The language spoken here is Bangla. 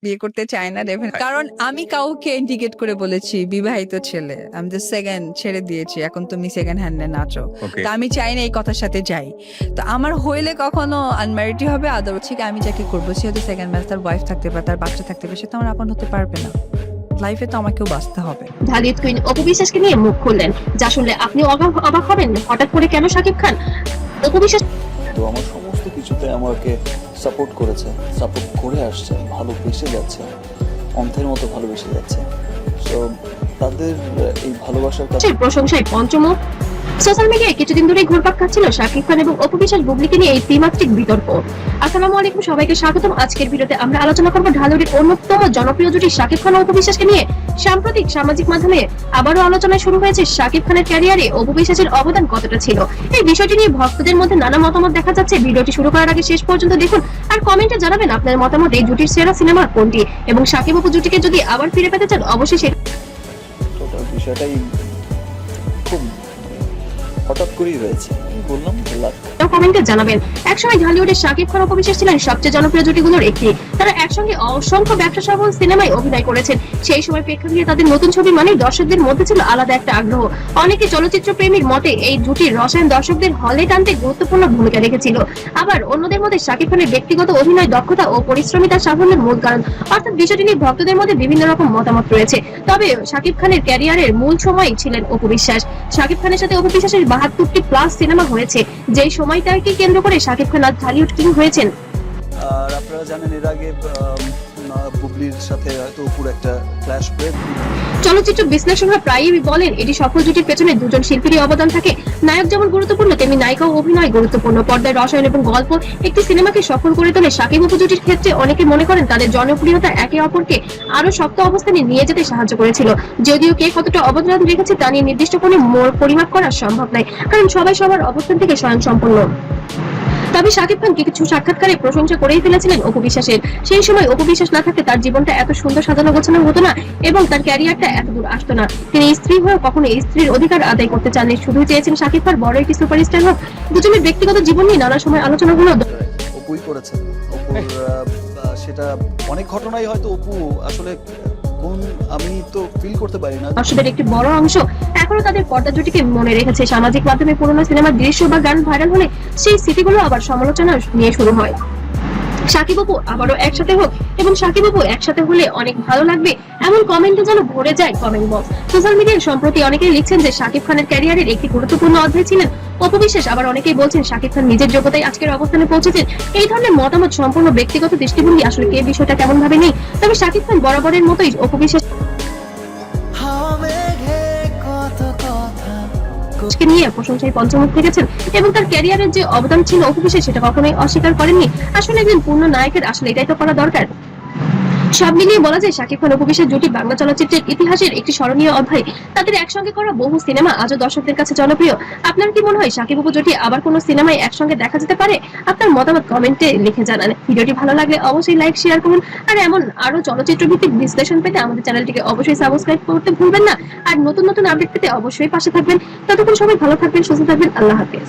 বিয়ে করতে চায় না কারণ আমি কাউকে ইন্ডিকেট করে বলেছি বিবাহিত ছেলে আমি দ্য সেকেন্ড ছেড়ে দিয়েছি এখন তুমি সেকেন্ড হ্যান্ডে নাচো Okay. তো আমি চাই না এই কথার সাথে যাই তো আমার হইলে কখনো আনম্যারিডই হবে আদার হচ্ছে কি আমি যাকে করবো সে হয়তো সেকেন্ড ম্যাচ তার ওয়াইফ থাকতে পারে তার বাচ্চা থাকতে পারে সে তো আমার আপন হতে পারবে না লাইফে তো আমাকেও বাঁচতে হবে। ঢালিউড কুইন অপু বিশ্বাসকে নিয়ে মুখ খুললেন, যা শুনলে আপনিও অবাক হবেন। হঠাৎ করে কেন শাকিব খান অপু বিশ্বাস তো আমার সমস্ত কিছুতে আমাকে সাপোর্ট করেছে, সাপোর্ট করে আসছে, ভালোবেসে যাচ্ছে, অন্থের মতো ভালোবেসে যাচ্ছে। সো তাদের এই ভালোবাসার কাছে প্রশংসায় পঞ্চমুখ। সোশ্যাল মিডিয়ায় কিছুদিন ধরেই ঘুরপাক খাচ্ছিল শাকিব খান এবং অপু বিশ্বাস বুবলিকে নিয়ে এই ত্রিমাত্রিক বিতর্ক। আসসালামু আলাইকুম, সবাইকে স্বাগতম। আজকের ভিডিওতে আমরা আলোচনা করব ঢালিউডের অন্যতম জনপ্রিয় জুটি শাকিব খান ও অপু বিশ্বাসকে নিয়ে। সাম্প্রতিক সামাজিক মাধ্যমে আবারও আলোচনায় শুরু হয়েছে শাকিব খানের ক্যারিয়ারে অপু বিশ্বাসের অবদান কতটা ছিল। এই বিষয়টি নিয়ে ভক্তদের মধ্যে নানা মতামত দেখা যাচ্ছে। ভিডিওটি শুরু করার আগে শেষ পর্যন্ত দেখুন আর কমেন্টে জানাবেন আপনার মতামত এই জুটির সেরা সিনেমা কোনটি এবং শাকিব অপু জুটিকে যদি আবার ফিরে পেতে চান অবশ্যই টোটাল বিষয়টাই খুব হঠাৎ করেই হয়েছে, বললাম লাক। কমেন্টে জানাবেন। একসময় ঢালিউডের শাকিব খান অপু বিশ্বাস ছিলেন সবচেয়ে জনপ্রিয় জুটিগুলোর একটি। তারা একসঙ্গে অসংখ্য ব্যবসা সফল সিনেমায় অভিনয় করেছেন। সেই সময় প্রেক্ষাগৃহে তাদের নতুন ছবি মানেই দর্শকদের মধ্যে ছিল আলাদা একটা আগ্রহ। অনেকে চলচ্চিত্র প্রেমীর মতে এই জুটির রসায়ন দর্শকদের হলে টানতে গুরুত্বপূর্ণ ভূমিকা রেখেছিল। আবার অন্যদের মধ্যে শাকিব খানের ব্যক্তিগত অভিনয় দক্ষতা ও পরিশ্রমিতার সাফল্যের মূল কারণ। অর্থাৎ বিষয়টি নিয়ে ভক্তদের মধ্যে বিভিন্ন রকম মতামত রয়েছে। তবে শাকিব খানের ক্যারিয়ারের মূল সময়ই ছিলেন অপু বিশ্বাস। শাকিব খানের সাথে অপু বিশ্বাসের ৭২টি প্লাস সিনেমা হয়েছে, যেই সময়টাকে কেন্দ্র করে শাকিব খান আজ ঢালিউড কিং হয়েছেন। আর আপনারা জানেন এর আগে বুবলির সাথে হয়তো অপুর একটা ফ্ল্যাশ ব্রেক। চলচ্চিত্র বিশ্লেষকরা প্রায়ই বলেন এটি সফল জুটির পেছনে দুজন শিল্পীরই অবদান থাকে। নায়ক যেমন গুরুত্বপূর্ণ তেমনি নায়িকা ও অভিনয় গুরুত্বপূর্ণ। পর্দায় রসায়ন এবং গল্প একটি সিনেমাকে সফল করে তোলে। শাকিব অপু জুটির ক্ষেত্রে অনেকে মনে করেন তাদের জনপ্রিয়তা একে অপরকে আরো শক্ত অবস্থানে নিয়ে যেতে সাহায্য করেছিল। যদিও কে কতটা অবদান রেখেছে তা নিয়ে নির্দিষ্ট কোনো পরিমাপ করা সম্ভব নয়, কারণ সবাই সবার অবস্থান থেকে স্বয়ংসম্পূর্ণ। তবে শাকিব খান কিছু সাক্ষাৎকারে প্রশংসা করেই ফেলেছিলেন অপু বিশ্বাসের। সেই সময় অপু বিশ্বাস না থাকলে তার জীবনটা এত সুন্দর সাজানো গোছানো হতো না এবং তার ক্যারিয়ারটা এত দূর আসতো না। তিনি স্ত্রী হয়ে কখনো স্ত্রীর অধিকার আদায় করতে চাননি, শুধু চেয়েছেন শাকিব খান বড় একটি সুপারস্টার হোক। দুজনের ব্যক্তিগত জীবন নিয়ে নানা সময় আলোচনা হলো। অপুই করেছেন, অপুর সেটা অনেক ঘটনাই হয়তো অপু আসলে কোন আমি তো ফিল করতে পারি না। দর্শকদের একটি বড় অংশ এখনো তাদের পর্দা জুটিকে মনে রেখেছে। সামাজিক মাধ্যমে পুরোনো সিনেমার দৃশ্য বা গান ভাইরাল হলে সেই স্মৃতিগুলো আবার সমালোচনা নিয়ে শুরু হয়। শাকিব অপু আবারও একসাথে হোক এবং শাকিব অপু একসাথে হলে অনেক ভালো লাগবে এমন কমেন্টে যেন ভরে যায় কমেন্ট বক্স। সোশ্যাল মিডিয়ায় সম্প্রতি অনেকেই লিখছেন যে শাকিব খানের ক্যারিয়ারের একটি গুরুত্বপূর্ণ অধ্যায় ছিলেন অপু বিশ্বাস। আবার অনেকেই বলছেন শাকিব খান নিজের যোগ্যতায় আজকের অবস্থানে পৌঁছেছেন। এই ধরনের মতামত সম্পূর্ণ ব্যক্তিগত দৃষ্টিভঙ্গি, আসলে কে বিষয়টা কেমন ভাবে নেই। তবে শাকিব খান বরাবরের মতোই অপু বিশ্বাস নিয়ে প্রশংসায় পঞ্চমুখ থেকেছেন এবং তার ক্যারিয়ারের যে অবদান ছিল অপু বিশ্বাস সেটা কখনোই অস্বীকার করেননি। আসলে একজন পূর্ণ নায়কের আসলে এটাই তো করা দরকার। সব মিলিয়ে বলা যায় শাকিব খান অপু বিশ্বাস জুটি বাংলা চলচ্চিত্রের ইতিহাসের একটি স্মরণীয় অধ্যায়। তাদের একসঙ্গে করা বহু সিনেমা আজও দর্শকদের কাছে জনপ্রিয়। আপনার কি মনে হয় শাকিব অপু জুটি আবার কোনো সিনেমায় একসঙ্গে দেখা যেতে পারে? আপনার মতামত কমেন্টে লিখে জানান। ভিডিওটি ভালো লাগলে অবশ্যই লাইক শেয়ার করুন আর এমন আরো চলচ্চিত্র ভিত্তিক বিশ্লেষণ পেতে আমাদের চ্যানেলটিকে অবশ্যই সাবস্ক্রাইব করতে ভুলবেন না। আর নতুন নতুন আপডেট পেতে অবশ্যই পাশে থাকবেন। ততক্ষণ সবাই ভালো থাকবেন, সুস্থ থাকবেন। আল্লাহ হাফেজ।